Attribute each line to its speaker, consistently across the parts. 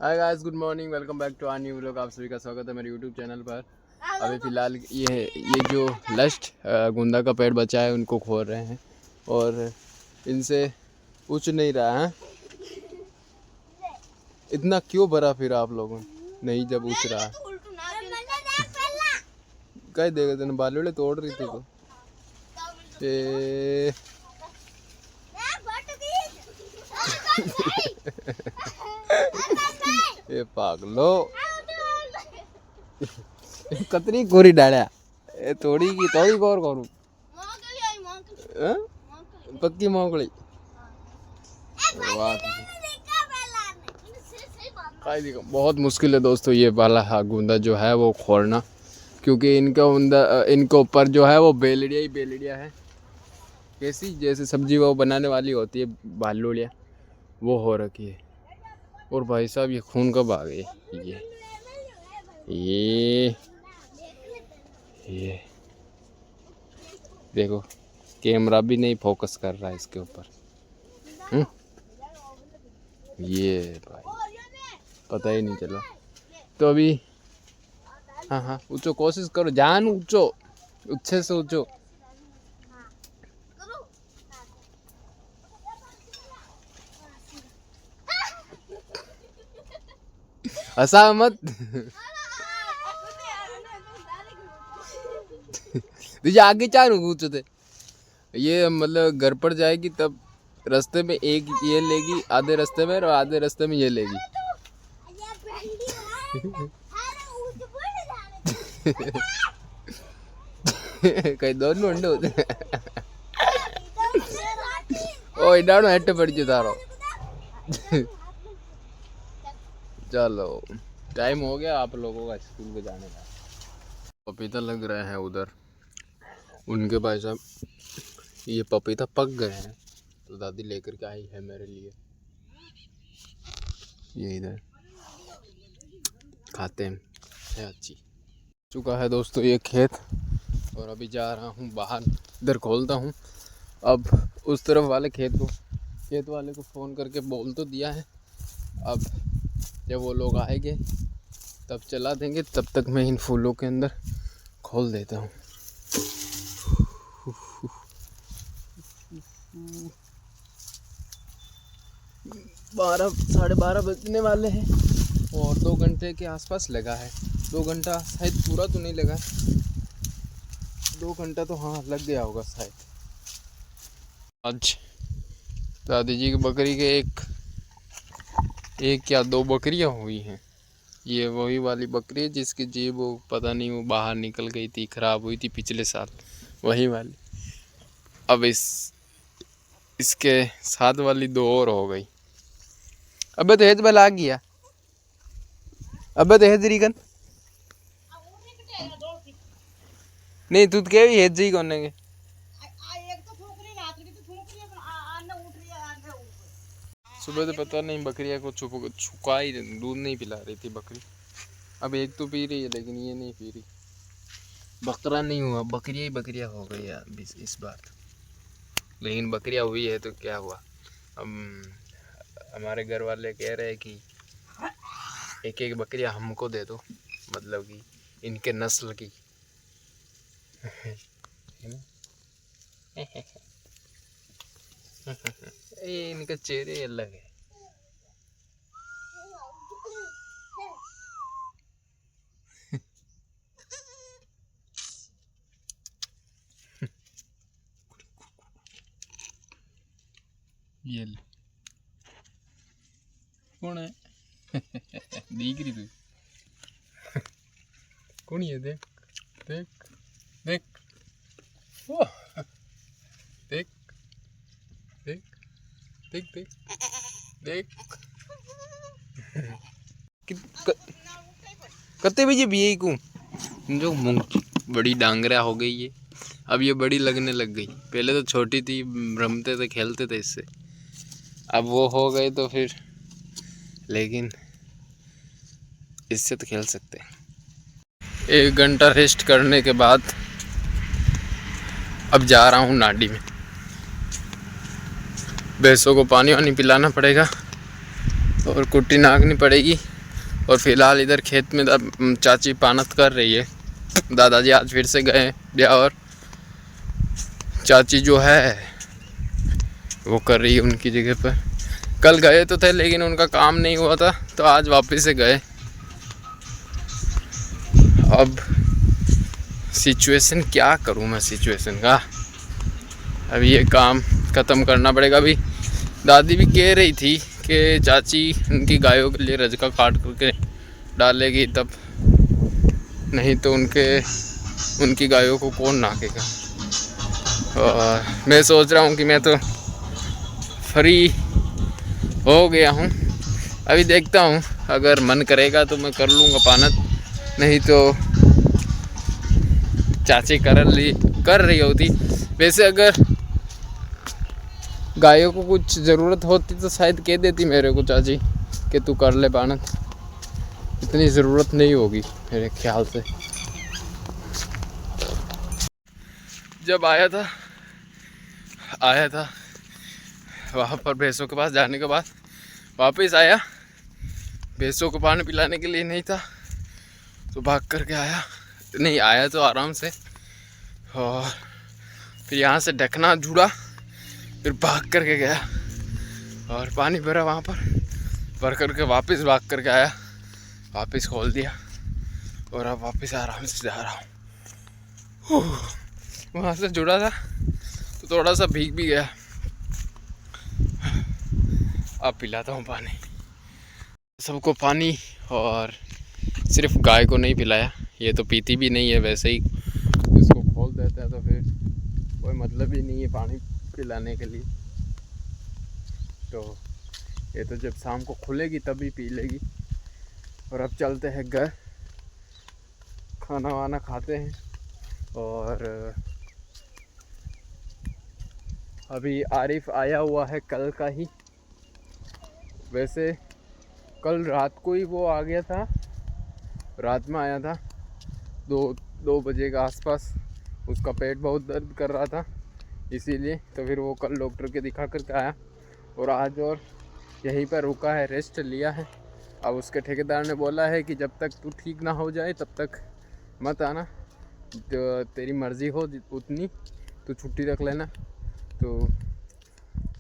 Speaker 1: Hi guys, good morning, welcome back to our new vlog. आप सभी का स्वागत है मेरे यूट्यूब चैनल पर। अभी फ़िलहाल ये जो लस्ट गुंदा का पेड़ बचा है उनको खोल रहे हैं और इनसे उच नहीं रहा है। इतना क्यों भरा फिर आप लोगों नहीं जब उच रहा है कह देगा तेने बालूड़े तोड़ रही थी तो ये पागलो कतरी कोरी डालिया ए थोड़ी की थोड़ी गौर करूँ पक्की मोकली बहुत मुश्किल है दोस्तों ये वाला गूंदा जो है वो खोलना, क्योंकि इनके ऊपर जो है वो बेलड़िया ही बेलड़िया है। कैसी जैसे सब्जी वो बनाने वाली होती है बालूड़िया, वो हो रखी है। और भाई साहब ये खून कब आ गए? ये देखो कैमरा भी नहीं फोकस कर रहा है इसके ऊपर। ये भाई पता ही नहीं चला। तो अभी हाँ ऊँचो कोशिश करो, जान ऊँचो, अच्छे से ऊँचो। हंसा मत तुझे आगे चार ऊँचो थे। ये मतलब घर पर जाएगी तब रास्ते में एक ये लेगी, आधे रास्ते में और आधे रास्ते में ये लेगी। कहीं दोनों अंडे होते ओ इडानो हट पड़ तारो। चलो टाइम हो गया आप लोगों का स्कूल पे जाने का। पपीता लग रहे हैं उधर उनके भाई साहब, ये पपीता पक गए हैं तो दादी लेकर के आई है मेरे लिए। ये इधर खाते हैं, है अच्छी चुका है दोस्तों ये खेत। और अभी जा रहा हूँ बाहर, इधर खोलता हूँ। अब उस तरफ वाले खेत वाले को फ़ोन करके बोल तो दिया है, अब जब वो लोग आएंगे तब चला देंगे। तब तक मैं इन फूलों के अंदर खोल देता हूँ। 12 बजने वाले हैं और 2 घंटे के आसपास लगा है। 2 घंटा शायद पूरा तो नहीं लगा, 2 घंटा तो हाँ लग गया होगा शायद। आज दादी जी की बकरी के एक या 2 बकरियां हुई हैं। ये वही वाली बकरी है जिसकी जीभ वो पता नहीं वो बाहर निकल गई थी, खराब हुई थी पिछले साल, वही वाली। अब इसके साथ वाली 2 और हो गई। अबे तो हेज बला गया, अबे तो हेज रीगन नहीं तू के भी हेज ही कोनेगे। सुबह तो पता नहीं बकरिया को छुपा ही दूध नहीं पिला रही थी बकरी। अब एक तो पी रही है लेकिन ये नहीं पी रही। बकरा नहीं हुआ, बकरिया ही बकरिया हो गई यार इस बार। लेकिन बकरिया हुई है तो क्या हुआ। हमारे घर वाले कह रहे हैं कि एक बकरिया हमको दे दो, मतलब कि इनके नस्ल की। ये इनके चेहरे अलग है। ये कौन है? दिख रही तू कौन है? देख देख देख देख देख देख देख देख कते बजे भी यही को जो बड़ी डांगरा हो गई है। अब ये बड़ी लगने लग गई, पहले तो छोटी थी, रमते थे खेलते थे इससे, अब वो हो गए तो फिर, लेकिन इससे तो खेल सकते हैं। 1 घंटा रेस्ट करने के बाद अब जा रहा हूँ नाडी में। भैंसों को पानी वानी पिलाना पड़ेगा और कुट्टी नागनी पड़ेगी। और फिलहाल इधर खेत में चाची पानत कर रही है। दादाजी आज फिर से गए ब्याह और चाची जो है वो कर रही है उनकी जगह पर। कल गए तो थे लेकिन उनका काम नहीं हुआ था तो आज वापस से गए। अब सिचुएशन क्या करूं मैं सिचुएशन का, अभी ये काम ख़त्म करना पड़ेगा। अभी दादी भी कह रही थी कि चाची उनकी गायों के लिए रजका काट करके डालेगी तब, नहीं तो उनकी गायों को कौन नाकेगा। और मैं सोच रहा हूँ कि मैं तो फ्री हो गया हूँ, अभी देखता हूँ अगर मन करेगा तो मैं कर लूँगा पानत, नहीं तो चाची कर रही होती। वैसे अगर गायों को कुछ ज़रूरत होती तो शायद कह देती मेरे को चाची कि तू कर ले पानत, इतनी ज़रूरत नहीं होगी मेरे ख्याल से। जब आया था वहाँ पर भैंसों के पास जाने के बाद वापस आया, भैंसों को पानी पिलाने के लिए नहीं था तो भाग करके आया, नहीं आया तो आराम से, और फिर यहाँ से ढकना जुड़ा, फिर भाग करके गया और पानी भरा वहाँ पर, भर करके वापस भाग करके आया, वापस खोल दिया और अब वापस आराम से जा रहा हूँ। वहाँ से जुड़ा था तो थोड़ा सा भीग भी गया। अब पिलाता हूँ पानी सबको पानी, और सिर्फ गाय को नहीं पिलाया, ये तो पीती भी नहीं है, वैसे ही इसको खोल देता है तो फिर कोई मतलब ही नहीं है पानी पिलाने के लिए। तो ये तो जब शाम को खुलेगी तभी पी लेगी। और अब चलते हैं घर, खाना वाना खाते हैं। और अभी आरिफ आया हुआ है कल का ही, वैसे कल रात को ही वो आ गया था, रात में आया था 2 बजे के आसपास। उसका पेट बहुत दर्द कर रहा था इसीलिए, तो फिर वो कल डॉक्टर के दिखा करके आया और आज और यहीं पर रुका है, रेस्ट लिया है। अब उसके ठेकेदार ने बोला है कि जब तक तू ठीक ना हो जाए तब तक मत आना, तो तेरी मर्ज़ी हो उतनी तो छुट्टी रख लेना। तो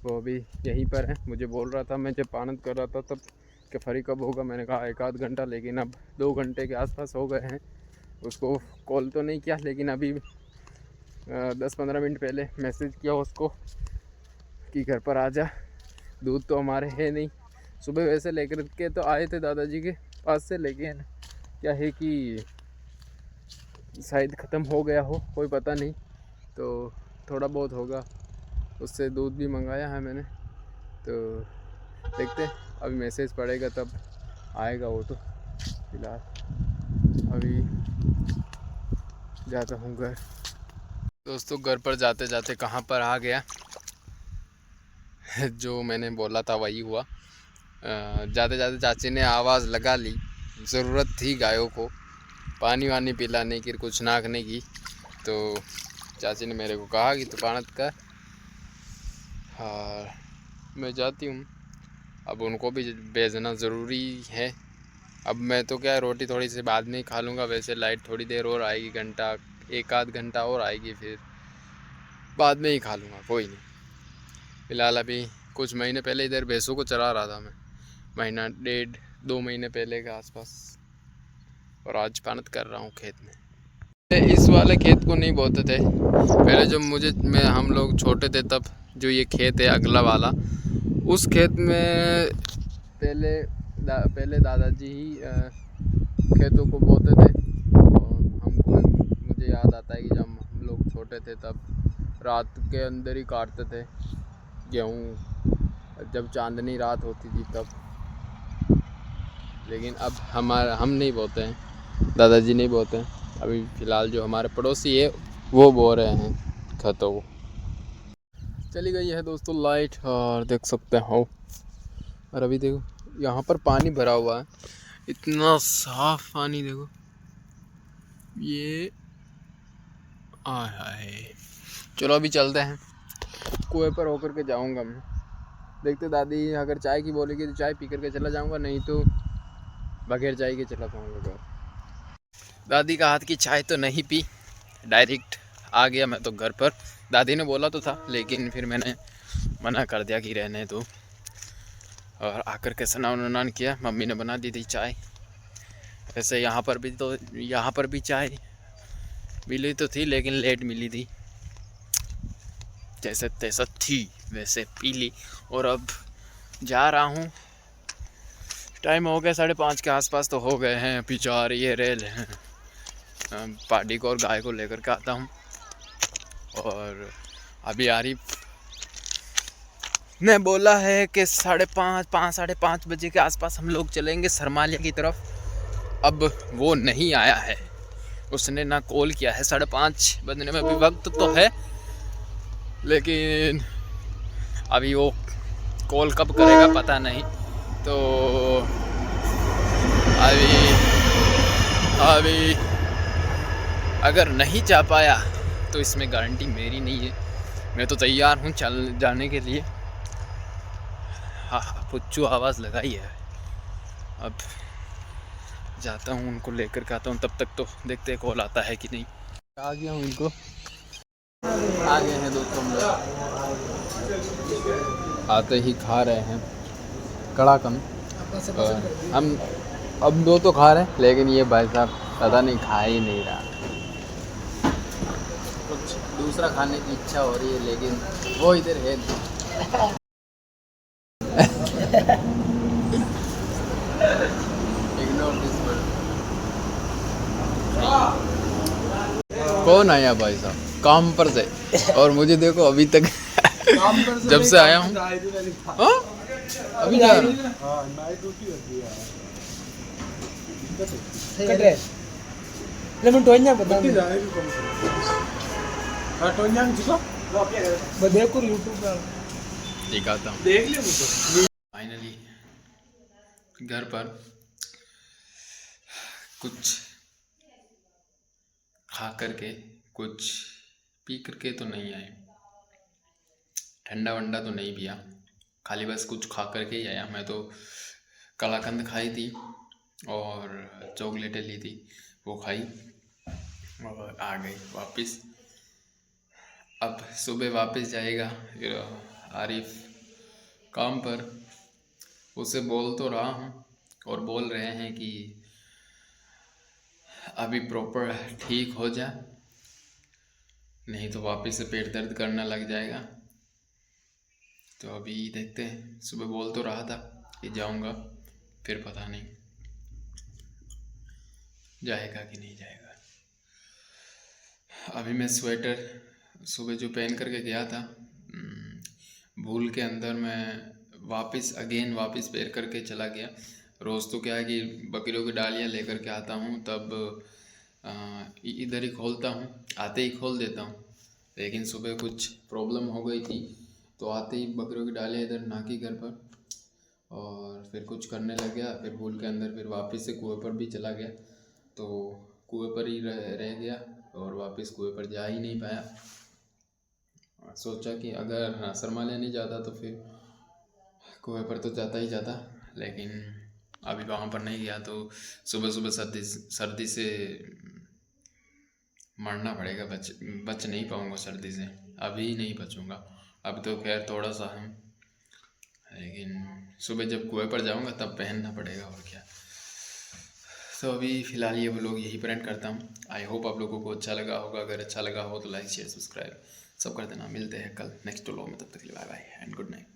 Speaker 1: वो अभी यहीं पर है। मुझे बोल रहा था मैं जब पानत कर रहा था तब कि फ्री कब होगा, मैंने कहा 1 आध घंटा, लेकिन अब 2 घंटे के आसपास हो गए हैं। उसको कॉल तो नहीं किया लेकिन अभी 10-15 मिनट पहले मैसेज किया उसको कि घर पर आ जा, दूध तो हमारे है नहीं। सुबह वैसे लेकर के तो आए थे दादाजी के पास से, लेकिन क्या है कि शायद ख़त्म हो गया हो, कोई पता नहीं, तो थोड़ा बहुत होगा, उससे दूध भी मंगाया है मैंने। तो देखते हैं, अभी मैसेज पड़ेगा तब आएगा वो। तो फिलहाल अभी जाता हूँ घर। दोस्तों घर पर जाते जाते कहाँ पर आ गया, जो मैंने बोला था वही हुआ। जाते जाते चाची ने आवाज़ लगा ली, ज़रूरत थी गायों को पानी वानी पिलाने की, कुछ नाकने की, तो चाची ने मेरे को कहा कि तू पानत कर। हाँ मैं जाती हूँ, अब उनको भी भेजना ज़रूरी है। अब मैं तो क्या रोटी थोड़ी सी बाद में ही खा लूँगा, वैसे लाइट थोड़ी देर और आएगी, घंटा 1 आध घंटा और आएगी, फिर बाद में ही खा लूँगा, कोई नहीं। फ़िलहाल अभी कुछ महीने पहले इधर भैंसों को चरा रहा था मैं, 1.5-2 महीने पहले के आसपास, और आज पानत कर रहा हूँ खेत में। इस वाले खेत को नहीं बोते थे पहले, जब हम लोग छोटे थे तब जो ये खेत है अगला वाला, उस खेत में पहले दादाजी ही खेतों को बोते थे। और मुझे याद आता है कि जब हम लोग छोटे थे तब रात के अंदर ही काटते थे गेहूँ, जब चांदनी रात होती थी तब। लेकिन अब हम नहीं बोते हैं, दादाजी नहीं बोते हैं। अभी फ़िलहाल जो हमारे पड़ोसी है वो बो रहे हैं खेतों को। चली गई है दोस्तों लाइट, और देख सकते हो। और अभी देखो यहाँ पर पानी भरा हुआ है, इतना साफ पानी, देखो ये आए। चलो अभी चलते हैं, कुएं पर होकर के जाऊंगा मैं, देखते दादी अगर चाय की बोलेगी तो चाय पी करके चला जाऊंगा, नहीं तो बगैर चाय के चला जाऊंगा घर। दादी का हाथ की चाय तो नहीं पी, डायरेक्ट आ गया मैं तो घर पर। दादी ने बोला तो था लेकिन फिर मैंने मना कर दिया कि रहने दो, और आकर के स्नान उनान किया। मम्मी ने बना दी थी चाय। वैसे यहाँ पर भी चाय मिली तो थी लेकिन लेट मिली थी, जैसे तैसा थी वैसे पी ली। और अब जा रहा हूँ, टाइम हो गया 5:30 के आसपास तो हो गए हैं। अभी जा रही है रेल है, पार्टी को और गाय को लेकर के आता हूँ। और अभी आरिफ ने बोला है कि 5:30 बजे के आसपास हम लोग चलेंगे सरमालिया की तरफ। अब वो नहीं आया है, उसने ना कॉल किया है। 5:30 बजने में भी वक्त तो है, लेकिन अभी वो कॉल कब करेगा पता नहीं। तो अभी अगर नहीं जा पाया तो इसमें गारंटी मेरी नहीं है। मैं तो तैयार हूँ चल जाने के लिए। हाँ, पुच्चू आवाज़ लगाई है। अब जाता हूँ, उनको लेकर के आता हूँ। तब तक तो देखते हैं कॉल आता है कि नहीं। आ गया हूँ, उनको आ गए हैं दोस्तों। हम लोग आते ही खा रहे हैं कड़ा कम। हम अब 2 तो खा रहे हैं, लेकिन ये भाई साहब पता नहीं खा ही नहीं रहा। कुछ दूसरा खाने की इच्छा हो रही है लेकिन वो इधर है नहीं। Ignore this word. कौन आया भाई साहब काम पर से, और मुझे देखो अभी तक जब से आया हूँ अभी जा रहा दिखाता हूँ। फाइनली घर पर कुछ खा करके कुछ पी करके तो नहीं आए, ठंडा वंडा तो नहीं पिया, खाली बस कुछ खा करके ही आया। मैं तो कलाकंद खाई थी और चॉकलेटें ली थी, वो खाई और आ गई वापस। अब सुबह वापस जाएगा आरिफ काम पर। उसे बोल तो रहा हूँ और बोल रहे हैं कि अभी प्रॉपर ठीक हो जा, नहीं तो वापस से पेट दर्द करने लग जाएगा। तो अभी देखते हैं। सुबह बोल तो रहा था कि जाऊंगा, फिर पता नहीं जाएगा कि नहीं जाएगा। अभी मैं स्वेटर सुबह जो पहन करके गया था, भूल के अंदर मैं वापस पहन करके चला गया। रोज़ तो क्या है कि बकरियों की डालियाँ लेकर के आता हूँ, तब इधर ही खोलता हूँ, आते ही खोल देता हूँ। लेकिन सुबह कुछ प्रॉब्लम हो गई थी, तो आते ही बकरियों की डालियाँ इधर नाकी घर पर, और फिर कुछ करने लग गया। फिर भूल के अंदर फिर वापस से कुएं पर भी चला गया, तो कुएं पर ही रह गया और वापस कुएं पर जा ही नहीं पाया। सोचा कि अगर सरमालिया नहीं जाता तो फिर कुएं पर तो जाता ही जाता, लेकिन अभी वहाँ पर नहीं गया तो सुबह सुबह सर्दी से मरना पड़ेगा। बच नहीं पाऊँगा सर्दी से, अभी नहीं बचूँगा। अब तो खैर थोड़ा सा है, लेकिन सुबह जब कुएं पर जाऊँगा तब पहनना पड़ेगा, और क्या। तो अभी फ़िलहाल ये व्लॉग यहीं पर एंड करता हूँ। आई होप आप लोगों को अच्छा लगा होगा। अगर अच्छा लगा हो तो लाइक शेयर सब्सक्राइब सब कर देना। मिलते हैं कल नेक्स्ट व्लॉग में, तब तक के लिए bye bye and good night.